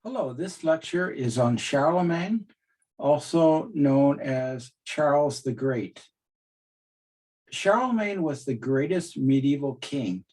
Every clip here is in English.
Hello, this lecture is on Charlemagne, also known as Charles the Great. Charlemagne was the greatest medieval king.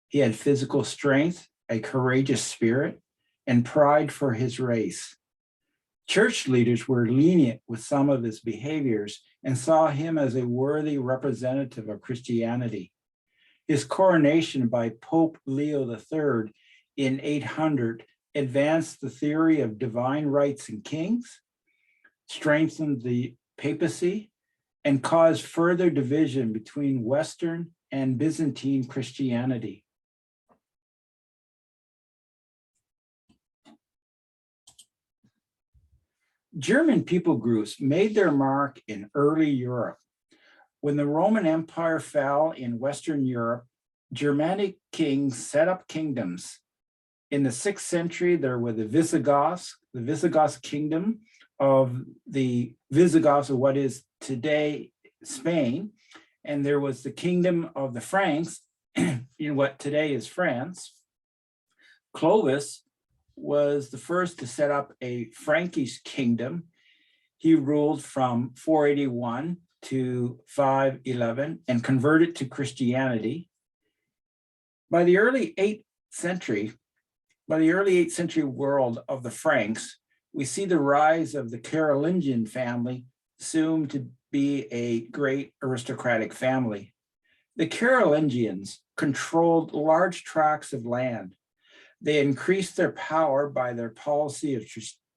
He had physical strength, a courageous spirit, and pride for his race. Church leaders were lenient with some of his behaviors and saw him as a worthy representative of Christianity. His coronation by Pope Leo III in 800 advanced the theory of divine rights in kings, strengthened the papacy, and caused further division between Western and Byzantine Christianity. German people groups made their mark in early Europe. When the Roman Empire fell in Western Europe, Germanic kings set up kingdoms. In the 6th century, there were the Visigoths kingdom of the Visigoths of what is today Spain, and there was the kingdom of the Franks in what today is France. Clovis was the first to set up a Frankish kingdom. He ruled from 481 to 511 and converted to Christianity. By the early 8th century world of the Franks, we see the rise of the Carolingian family, assumed to be a great aristocratic family. The Carolingians controlled large tracts of land. They increased their power by their policy of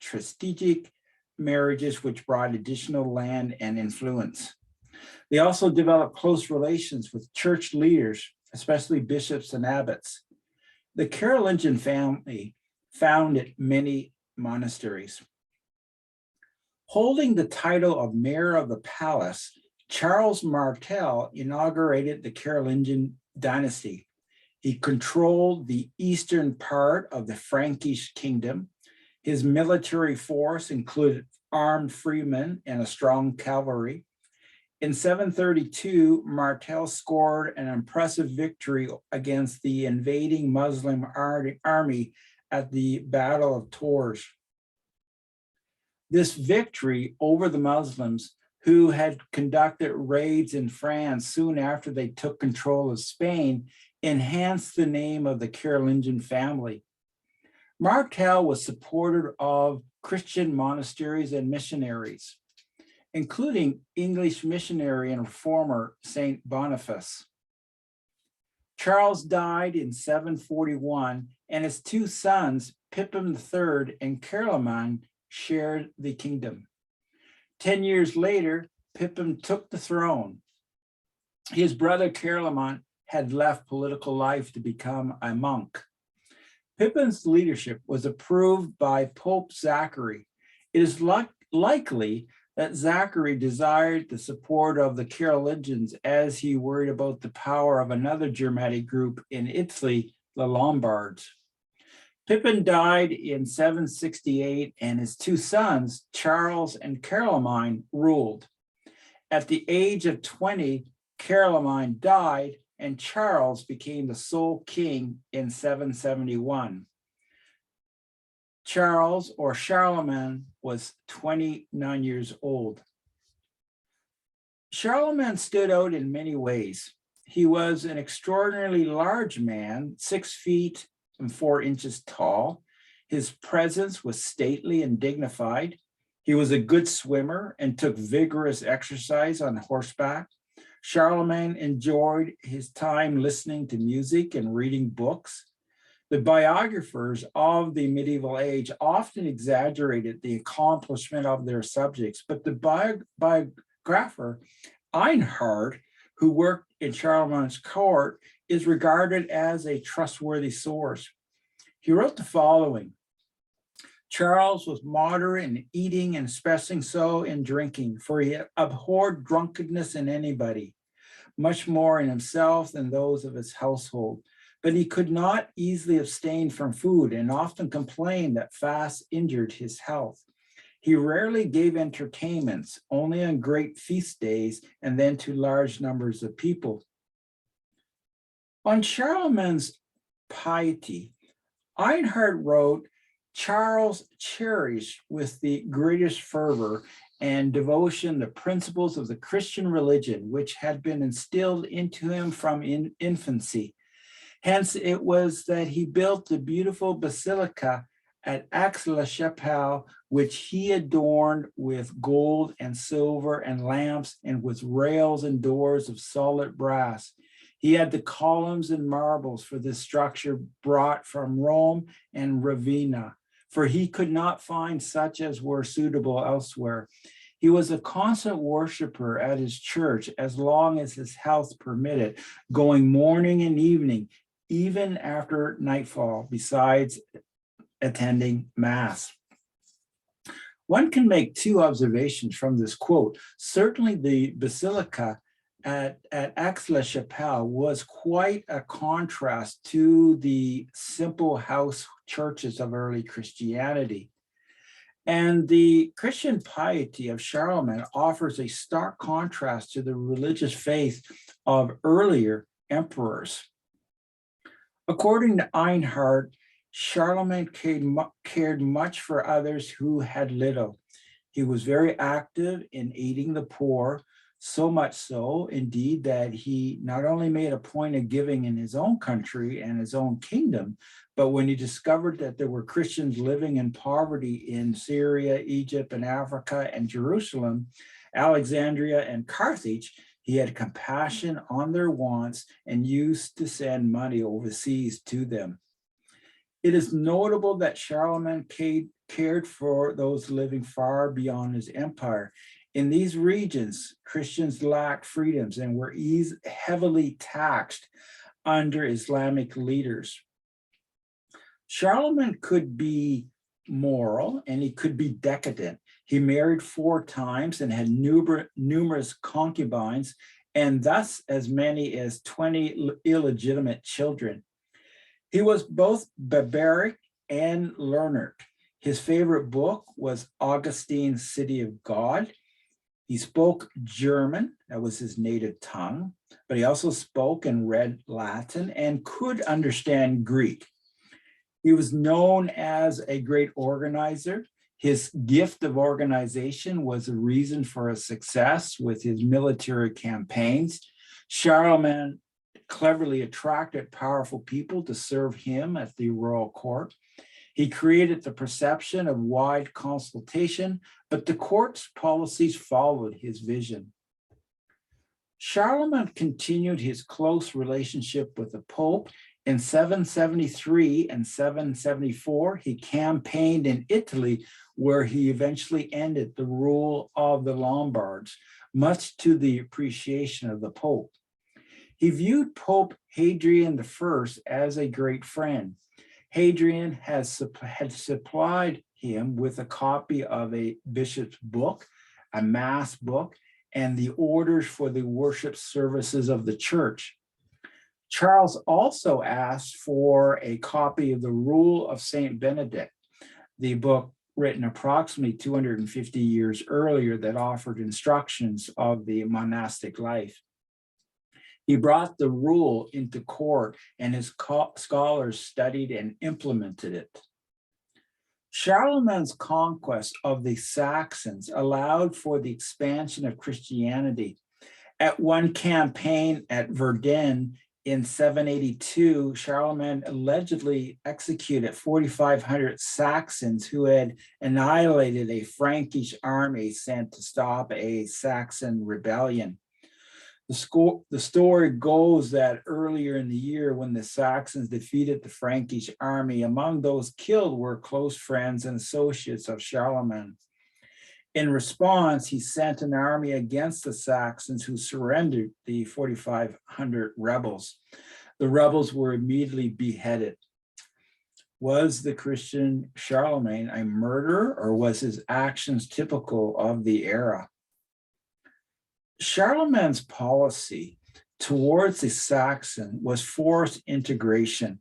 strategic marriages, which brought additional land and influence. They also developed close relations with church leaders, especially bishops and abbots. The Carolingian family founded many monasteries. Holding the title of mayor of the palace, Charles Martel inaugurated the Carolingian dynasty. He controlled the eastern part of the Frankish kingdom. His military force included armed freemen and a strong cavalry. In 732, Martel scored an impressive victory against the invading Muslim army at the Battle of Tours. This victory over the Muslims, who had conducted raids in France soon after they took control of Spain, enhanced the name of the Carolingian family. Martel was supporter of Christian monasteries and missionaries, including English missionary and reformer Saint Boniface. Charles died in 741, and his two sons, Pippin III and Charlemagne, shared the kingdom. 10 years later, Pippin took the throne. His brother Charlemagne had left political life to become a monk. Pippin's leadership was approved by Pope Zachary. It is likely that Zachary desired the support of the Carolingians as he worried about the power of another Germanic group in Italy, the Lombards. Pippin died in 768, and his two sons, Charles and Charlemagne, ruled. At the age of 20, Charlemagne died, and Charles became the sole king in 771. Charles, or Charlemagne, was 29 years old. Charlemagne stood out in many ways. He was an extraordinarily large man, 6 feet and 4 inches tall. His presence was stately and dignified. He was a good swimmer and took vigorous exercise on horseback. Charlemagne enjoyed his time listening to music and reading books. The biographers of the medieval age often exaggerated the accomplishment of their subjects, but the biographer Einhard, who worked in Charlemagne's court, is regarded as a trustworthy source. He wrote the following: Charles was moderate in eating and especially so in drinking, for he abhorred drunkenness in anybody, much more in himself than those of his household. But he could not easily abstain from food and often complained that fast injured his health. He rarely gave entertainments, only on great feast days and then to large numbers of people. On Charlemagne's piety, Einhard wrote Charles cherished with the greatest fervor and devotion the principles of the Christian religion, which had been instilled into him from infancy. Hence, it was that he built the beautiful basilica at Aix-la-Chapelle, which he adorned with gold and silver and lamps and with rails and doors of solid brass. He had the columns and marbles for this structure brought from Rome and Ravenna, for he could not find such as were suitable elsewhere. He was a constant worshiper at his church as long as his health permitted, going morning and evening, even after nightfall, besides attending Mass. One can make two observations from this quote. Certainly the basilica at Aix-la-Chapelle was quite a contrast to the simple house churches of early Christianity. And the Christian piety of Charlemagne offers a stark contrast to the religious faith of earlier emperors. According to Einhard, Charlemagne cared much for others who had little. He was very active in aiding the poor, so much so, indeed, that he not only made a point of giving in his own country and his own kingdom, but when he discovered that there were Christians living in poverty in Syria, Egypt, and Africa, and Jerusalem, Alexandria, and Carthage, he had compassion on their wants and used to send money overseas to them. It is notable that Charlemagne cared for those living far beyond his empire. In these regions, Christians lacked freedoms and were heavily taxed under Islamic leaders. Charlemagne could be moral and he could be decadent. He married 4 times and had numerous concubines, and thus as many as 20 illegitimate children. He was both barbaric and learned. His favorite book was Augustine's City of God. He spoke German, that was his native tongue, but he also spoke and read Latin and could understand Greek. He was known as a great organizer. His gift of organization was a reason for his success with his military campaigns. Charlemagne cleverly attracted powerful people to serve him at the royal court. He created the perception of wide consultation, but the court's policies followed his vision. Charlemagne continued his close relationship with the Pope. In 773 and 774, he campaigned in Italy, where he eventually ended the rule of the Lombards, much to the appreciation of the Pope. He viewed Pope Hadrian I as a great friend. Hadrian had supplied him with a copy of a bishop's book, a mass book, and the orders for the worship services of the church. Charles also asked for a copy of the Rule of Saint Benedict, the book written approximately 250 years earlier that offered instructions of the monastic life. He brought the rule into court, and his scholars studied and implemented it. Charlemagne's conquest of the Saxons allowed for the expansion of Christianity. At one campaign at Verdun in 782, Charlemagne allegedly executed 4,500 Saxons who had annihilated a Frankish army sent to stop a Saxon rebellion. The story goes that earlier in the year, when the Saxons defeated the Frankish army, among those killed were close friends and associates of Charlemagne. In response, he sent an army against the Saxons, who surrendered the 4,500 rebels. The rebels were immediately beheaded. Was the Christian Charlemagne a murderer, or was his actions typical of the era? Charlemagne's policy towards the Saxon was forced integration.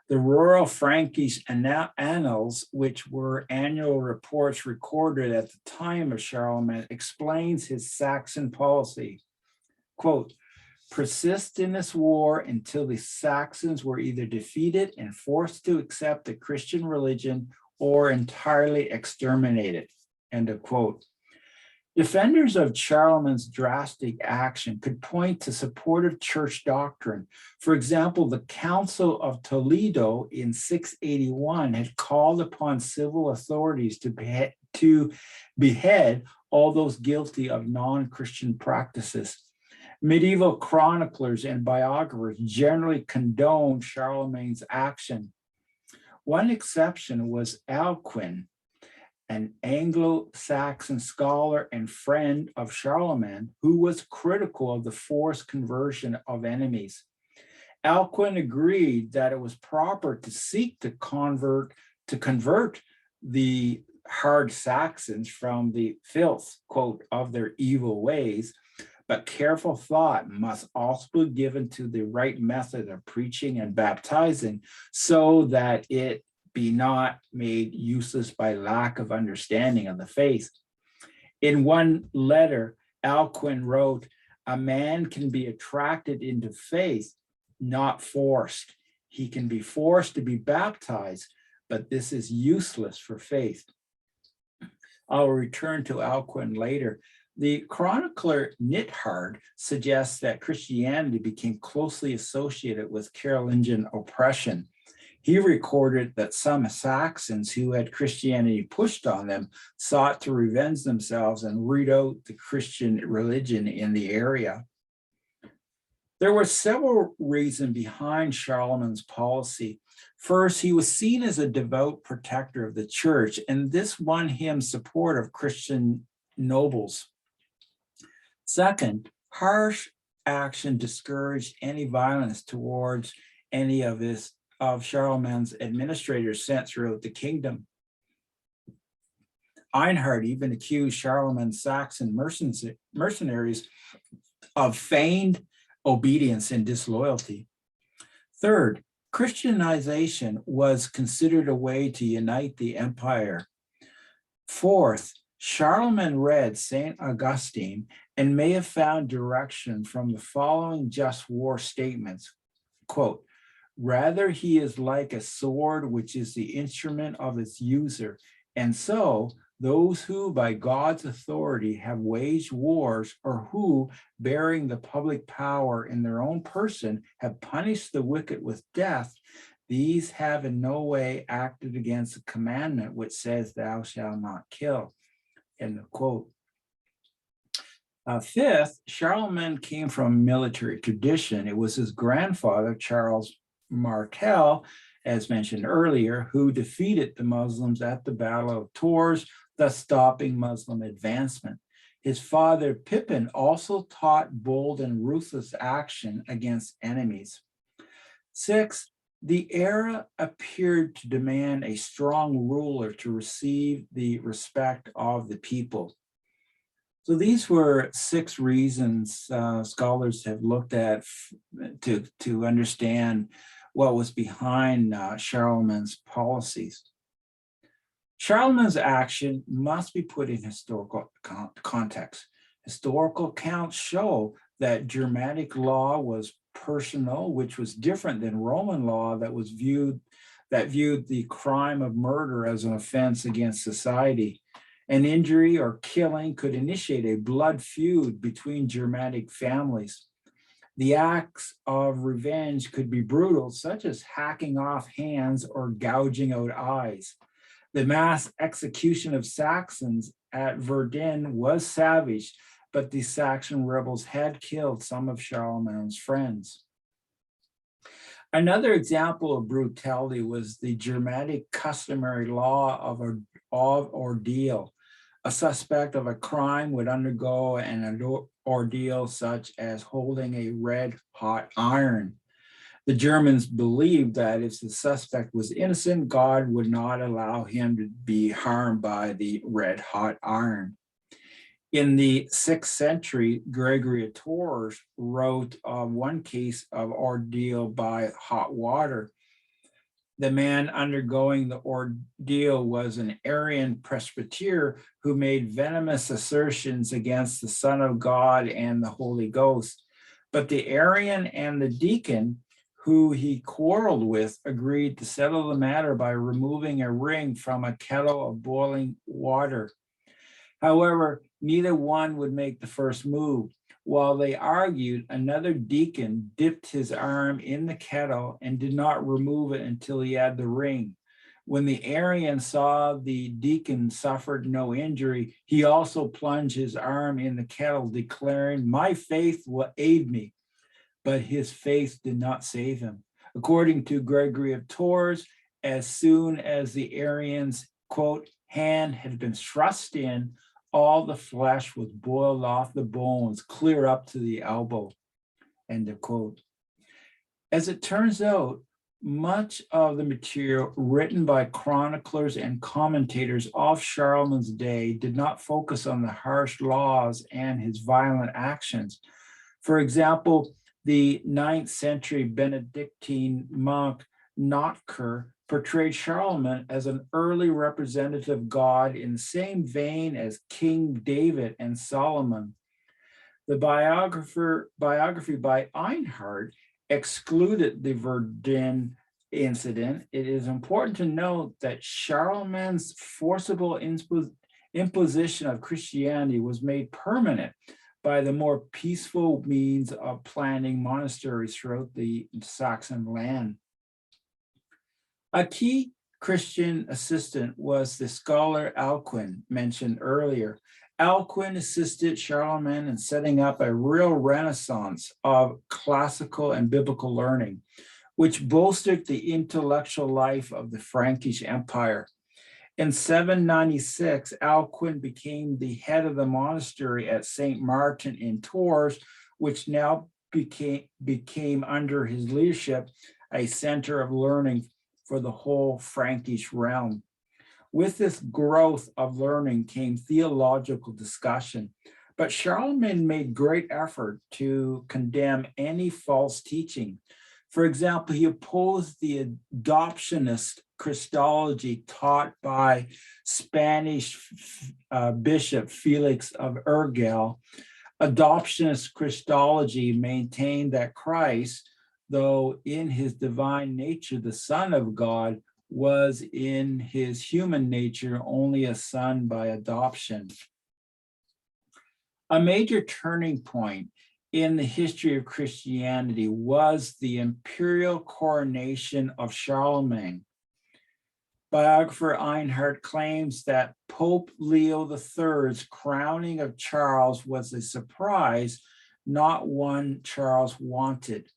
The royal Frankish annals, which were annual reports recorded at the time of Charlemagne, explains his Saxon policy. Quote, persist in this war until the Saxons were either defeated and forced to accept the Christian religion, or entirely exterminated, end of quote. Defenders of Charlemagne's drastic action could point to supportive church doctrine. For example, the Council of Toledo in 681 had called upon civil authorities to behead all those guilty of non-Christian practices. Medieval chroniclers and biographers generally condoned Charlemagne's action. One exception was Alcuin, an Anglo-Saxon scholar and friend of Charlemagne, who was critical of the forced conversion of enemies. Alcuin agreed that it was proper to seek to convert the hard Saxons from the filth, quote, of their evil ways, but careful thought must also be given to the right method of preaching and baptizing so that it be not made useless by lack of understanding of the faith. In one letter, Alcuin wrote, "A man can be attracted into faith, not forced. He can be forced to be baptized, but this is useless for faith." I'll return to Alcuin later. The chronicler Nithard suggests that Christianity became closely associated with Carolingian oppression. He recorded that some Saxons who had Christianity pushed on them sought to revenge themselves and root out the Christian religion in the area. There were several reasons behind Charlemagne's policy. First, he was seen as a devout protector of the church, and this won him support of Christian nobles. Second, harsh action discouraged any violence towards any of Charlemagne's administrators sent throughout the kingdom. Einhard even accused Charlemagne's Saxon mercenaries of feigned obedience and disloyalty. Third, Christianization was considered a way to unite the empire. Fourth, Charlemagne read St. Augustine and may have found direction from the following just war statements, quote, "Rather, he is like a sword, which is the instrument of its user. And so those who by God's authority have waged wars, or who, bearing the public power in their own person, have punished the wicked with death, these have in no way acted against the commandment which says, 'Thou shalt not kill.'" End of quote. Fifth, Charlemagne came from military tradition. It was his grandfather, Charles Martel, as mentioned earlier, who defeated the Muslims at the Battle of Tours, thus stopping Muslim advancement. His father, Pippin, also taught bold and ruthless action against enemies. Sixth, the era appeared to demand a strong ruler to receive the respect of the people. So these were 6 reasons scholars have looked at to understand what was behind Charlemagne's policies. Charlemagne's action must be put in historical context. Historical accounts show that Germanic law was personal, which was different than Roman law that viewed the crime of murder as an offense against society. An injury or killing could initiate a blood feud between Germanic families. The acts of revenge could be brutal, such as hacking off hands or gouging out eyes. The mass execution of Saxons at Verdun was savage, but the Saxon rebels had killed some of Charlemagne's friends. Another example of brutality was the Germanic customary law of ordeal. A suspect of a crime would undergo an ordeal such as holding a red-hot iron. The Germans believed that if the suspect was innocent, God would not allow him to be harmed by the red-hot iron. In the 6th century, Gregory of Tours wrote of one case of ordeal by hot water. The man undergoing the ordeal was an Arian presbyter who made venomous assertions against the Son of God and the Holy Ghost. But the Arian and the deacon who he quarreled with, agreed to settle the matter by removing a ring from a kettle of boiling water. However, neither one would make the first move. While they argued, another deacon dipped his arm in the kettle and did not remove it until he had the ring. When the Arian saw the deacon suffered no injury, he also plunged his arm in the kettle, declaring, "My faith will aid me." But his faith did not save him. According to Gregory of Tours, as soon as the Arian's, quote, hand had been thrust in, all the flesh was boiled off the bones, clear up to the elbow, end of quote. As it turns out, much of the material written by chroniclers and commentators of Charlemagne's day did not focus on the harsh laws and his violent actions. For example, the 9th century Benedictine monk Notker portrayed Charlemagne as an early representative god in the same vein as King David and Solomon. The biography by Einhard excluded the Verdun incident. It is important to note that Charlemagne's forcible imposition of Christianity was made permanent by the more peaceful means of planting monasteries throughout the Saxon land. A key Christian assistant was the scholar Alcuin, mentioned earlier. Alcuin assisted Charlemagne in setting up a real renaissance of classical and biblical learning, which bolstered the intellectual life of the Frankish Empire. In 796, Alcuin became the head of the monastery at St. Martin in Tours, which now became under his leadership a center of learning for the whole Frankish realm. With this growth of learning came theological discussion, but Charlemagne made great effort to condemn any false teaching. For example, he opposed the adoptionist Christology taught by Spanish Bishop Felix of Urgell. Adoptionist Christology maintained that Christ, though in his divine nature the Son of God, was in his human nature only a son by adoption. A major turning point in the history of Christianity was the imperial coronation of Charlemagne. Biographer Einhard claims that Pope Leo III's crowning of Charles was a surprise, not one Charles wanted.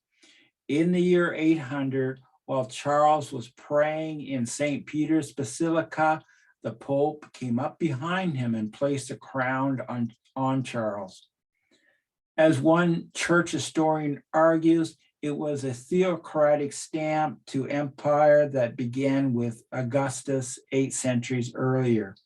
In the year 800, while Charles was praying in St. Peter's Basilica, the Pope came up behind him and placed a crown on Charles. As one church historian argues, it was a theocratic stamp to empire that began with Augustus 8 centuries earlier.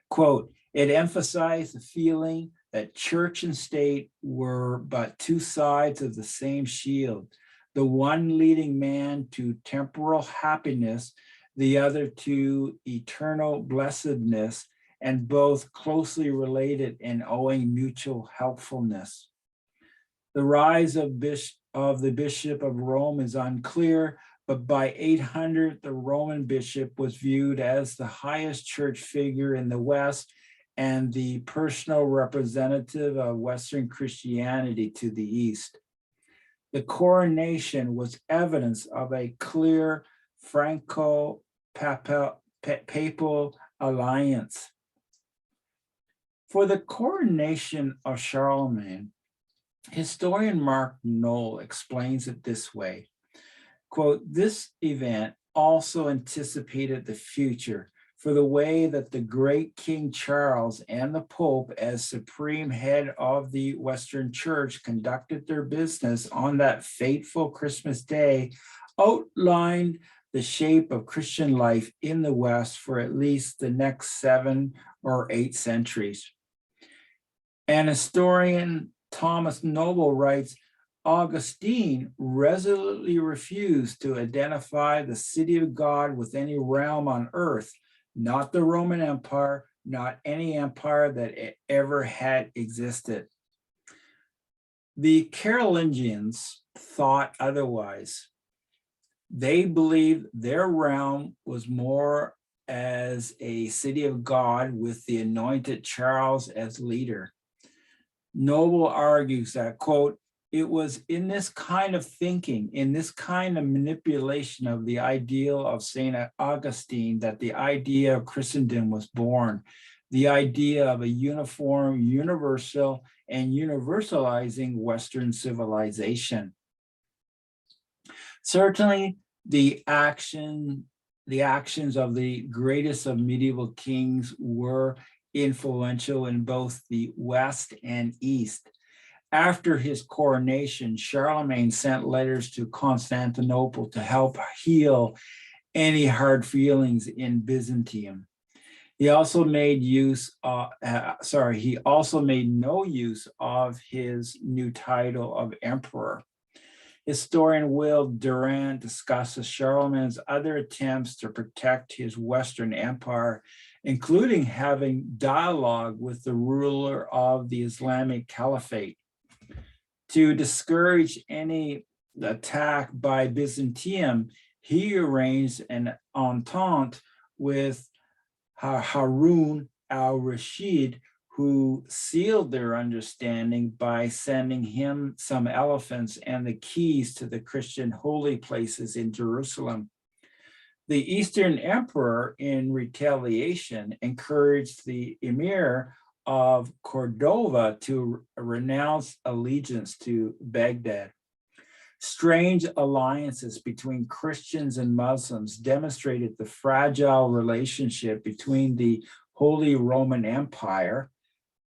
Quote, it emphasized the feeling that church and state were but two sides of the same shield, the one leading man to temporal happiness, the other to eternal blessedness, and both closely related and owing mutual helpfulness. The rise of the Bishop of Rome is unclear, but by 800, the Roman bishop was viewed as the highest church figure in the West and the personal representative of Western Christianity to the East. The coronation was evidence of a clear Franco-Papal alliance. For the coronation of Charlemagne, historian Mark Knoll explains it this way, quote, this event also anticipated the future for the way that the great King Charles and the Pope, as supreme head of the Western Church, conducted their business on that fateful Christmas day, outlined the shape of Christian life in the West for at least the next 7 or 8 centuries. And historian Thomas Noble writes, Augustine resolutely refused to identify the city of God with any realm on earth, not the Roman Empire, not any empire that ever had existed. The Carolingians thought otherwise. They believed their realm was more as a city of God with the anointed Charles as leader. Noble argues that, quote, it was in this kind of thinking, in this kind of manipulation of the ideal of St. Augustine, that the idea of Christendom was born, the idea of a uniform, universal, and universalizing Western civilization. Certainly, the actions of the greatest of medieval kings were influential in both the West and East. After his coronation, Charlemagne sent letters to Constantinople to help heal any hard feelings in Byzantium. He also made no use of his new title of emperor. Historian Will Durant discusses Charlemagne's other attempts to protect his Western empire, including having dialogue with the ruler of the Islamic Caliphate. To discourage any attack by Byzantium, he arranged an entente with Harun al-Rashid, who sealed their understanding by sending him some elephants and the keys to the Christian holy places in Jerusalem. The Eastern Emperor, in retaliation, encouraged the Emir of Cordova to renounce allegiance to Baghdad. Strange alliances between Christians and Muslims demonstrated the fragile relationship between the Holy Roman Empire,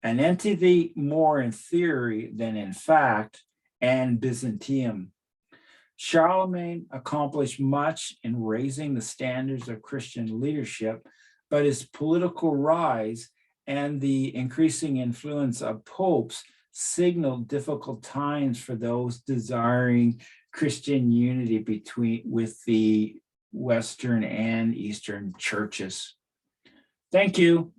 an entity more in theory than in fact, and Byzantium. Charlemagne accomplished much in raising the standards of Christian leadership, but his political rise and the increasing influence of popes signaled difficult times for those desiring Christian unity with the Western and Eastern churches. Thank you.